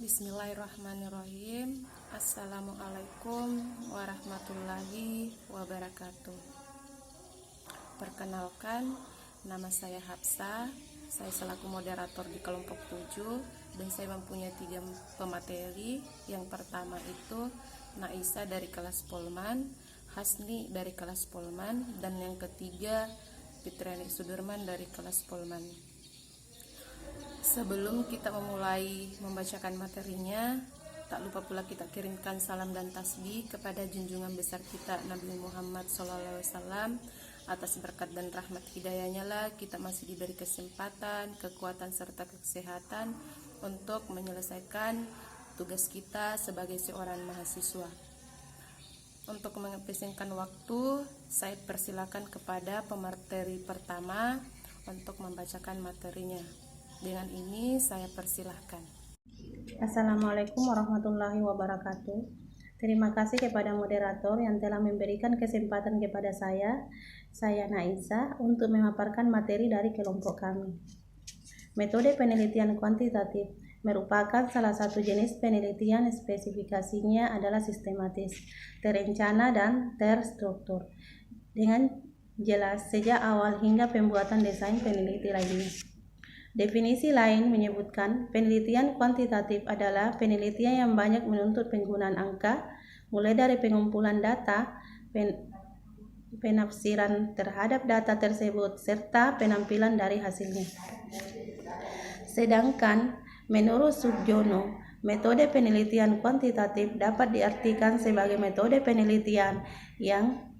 Bismillahirrahmanirrahim. Assalamualaikum warahmatullahi wabarakatuh. Perkenalkan, nama saya Hapsa. Saya selaku moderator di kelompok 7 dan saya mempunyai 3 pemateri. Yang pertama itu Naisa dari kelas Polman, Hasni dari kelas Polman, dan yang ketiga Fitriani Sudirman dari kelas Polman. Sebelum kita memulai membacakan materinya, tak lupa pula kita kirimkan salam dan tasbih kepada junjungan besar kita Nabi Muhammad SAW. Atas berkat dan rahmat hidayahnya lah kita masih diberi kesempatan, kekuatan serta kesehatan untuk menyelesaikan tugas kita sebagai seorang mahasiswa. Untuk menghabiskan waktu, saya persilakan kepada pemateri pertama untuk membacakan materinya. Dengan ini saya persilahkan. Assalamualaikum warahmatullahi wabarakatuh. Terima kasih kepada moderator yang telah memberikan kesempatan kepada saya Naisa, untuk memaparkan materi dari kelompok kami. Metode penelitian kuantitatif merupakan salah satu jenis penelitian. Spesifikasinya adalah sistematis, terencana, dan terstruktur dengan jelas sejak awal hingga pembuatan desain peneliti lainnya. Definisi lain menyebutkan penelitian kuantitatif adalah penelitian yang banyak menuntut penggunaan angka, mulai dari pengumpulan data, penafsiran terhadap data tersebut, serta penampilan dari hasilnya. Sedangkan menurut Sugiono, metode penelitian kuantitatif dapat diartikan sebagai metode penelitian yang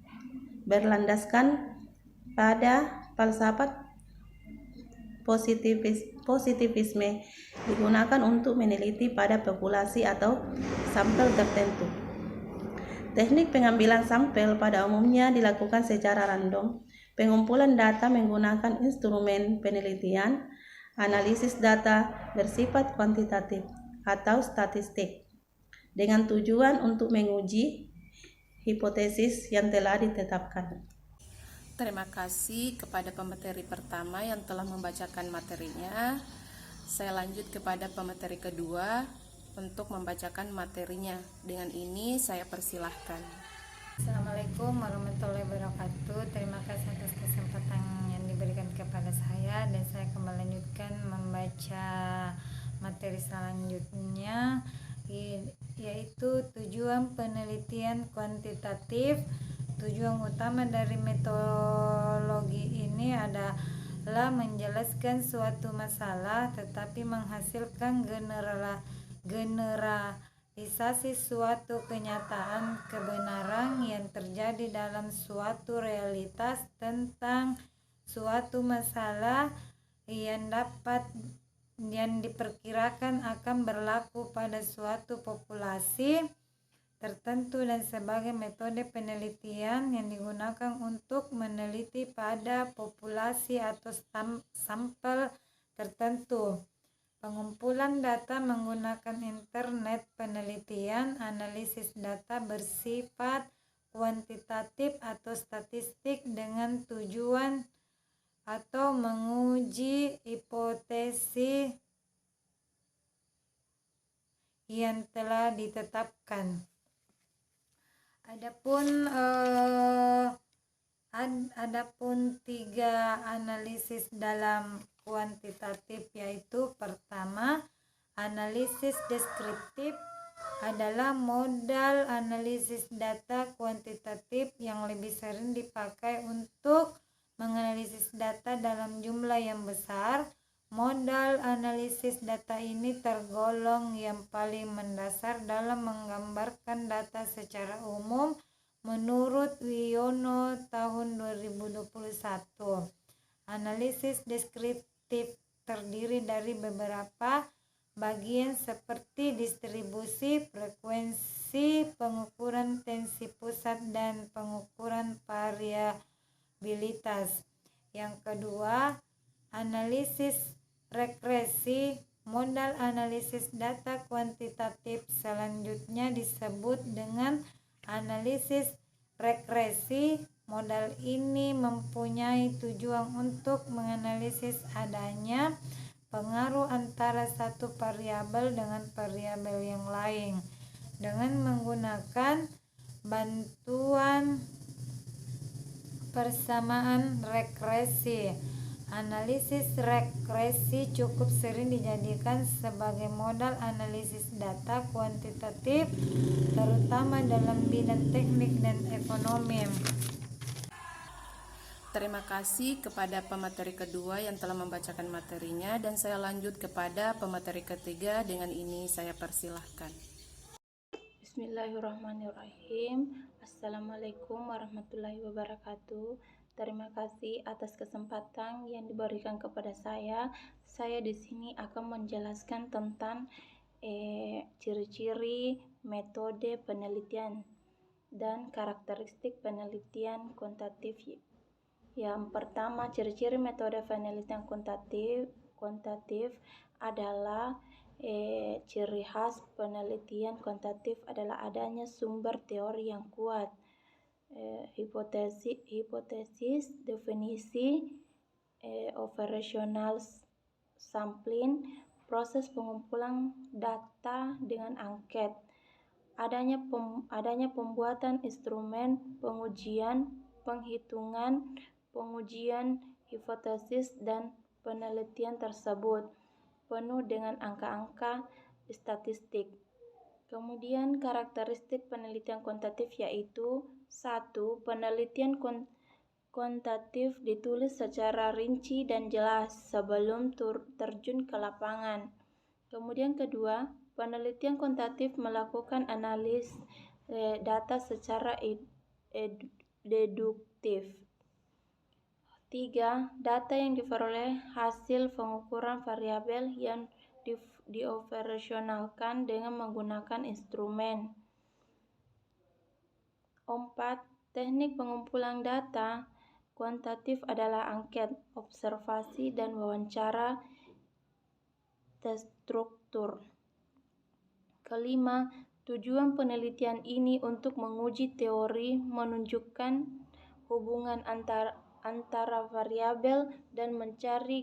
berlandaskan pada falsafat positivisme, digunakan untuk meneliti pada populasi atau sampel tertentu. Teknik pengambilan sampel pada umumnya dilakukan secara random. Pengumpulan data menggunakan instrumen penelitian, analisis data bersifat kuantitatif atau statistik, dengan tujuan untuk menguji hipotesis yang telah ditetapkan. Terima kasih kepada pemateri pertama yang telah membacakan materinya. Saya lanjut kepada pemateri kedua untuk membacakan materinya. Dengan ini saya persilahkan. Assalamualaikum warahmatullahi wabarakatuh. Terima kasih atas kesempatan yang diberikan kepada saya, dan saya akan melanjutkan membaca materi selanjutnya, yaitu tujuan penelitian kuantitatif. Tujuan utama dari metodologi ini adalah menjelaskan suatu masalah tetapi menghasilkan generalisasi suatu kenyataan kebenaran yang terjadi dalam suatu realitas tentang suatu masalah yang diperkirakan akan berlaku pada suatu populasi tertentu, dan sebagai metode penelitian yang digunakan untuk meneliti pada populasi atau sampel tertentu. Pengumpulan data menggunakan internet, penelitian, analisis data bersifat kuantitatif atau statistik dengan tujuan atau menguji hipotesis yang telah ditetapkan. Adapun 3 analisis dalam kuantitatif, yaitu pertama, analisis deskriptif adalah modal analisis data kuantitatif yang lebih sering dipakai untuk menganalisis data dalam jumlah yang besar. Modal analisis data ini tergolong yang paling mendasar dalam menggambarkan data secara umum menurut Wiono tahun 2021. Analisis deskriptif terdiri dari beberapa bagian seperti distribusi, frekuensi, pengukuran tensi pusat, dan pengukuran variabilitas. Yang kedua, analisis regresi. Modal analisis data kuantitatif selanjutnya disebut dengan analisis regresi. Modal ini mempunyai tujuan untuk menganalisis adanya pengaruh antara satu variabel dengan variabel yang lain dengan menggunakan bantuan persamaan regresi. Analisis regresi cukup sering dijadikan sebagai modal analisis data kuantitatif, terutama dalam bidang teknik dan ekonomi. Terima kasih kepada pemateri kedua yang telah membacakan materinya, dan saya lanjut kepada pemateri ketiga. Dengan ini saya persilahkan. Bismillahirrahmanirrahim. Assalamualaikum warahmatullahi wabarakatuh. Terima kasih atas kesempatan yang diberikan kepada saya. Saya di sini akan menjelaskan tentang ciri-ciri metode penelitian dan karakteristik penelitian kuantitatif. Yang pertama, ciri-ciri metode penelitian kuantitatif adalah ciri khas penelitian kuantitatif adalah adanya sumber teori yang kuat, hipotesis, definisi, operational sampling, proses pengumpulan data dengan angket, adanya pembuatan instrumen pengujian, penghitungan, pengujian hipotesis dan penelitian tersebut penuh dengan angka-angka statistik. Kemudian karakteristik penelitian kuantitatif yaitu 1. Penelitian kuantitatif ditulis secara rinci dan jelas sebelum terjun ke lapangan. Kemudian kedua, penelitian kuantitatif melakukan analis data secara deduktif. 3. Data yang diperoleh hasil pengukuran variabel yang dioperasionalkan dengan menggunakan instrumen. 4. Teknik pengumpulan data kuantitatif adalah angket, observasi, dan wawancara terstruktur. Kelima, tujuan penelitian ini untuk menguji teori menunjukkan hubungan antara variabel dan mencari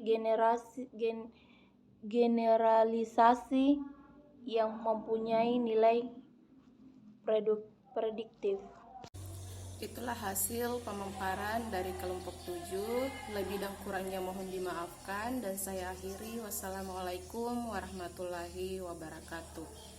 generalisasi yang mempunyai nilai prediktif. Itulah hasil pemaparan dari kelompok 7. Lebih dan kurangnya mohon dimaafkan, dan saya akhiri. Wassalamualaikum warahmatullahi wabarakatuh.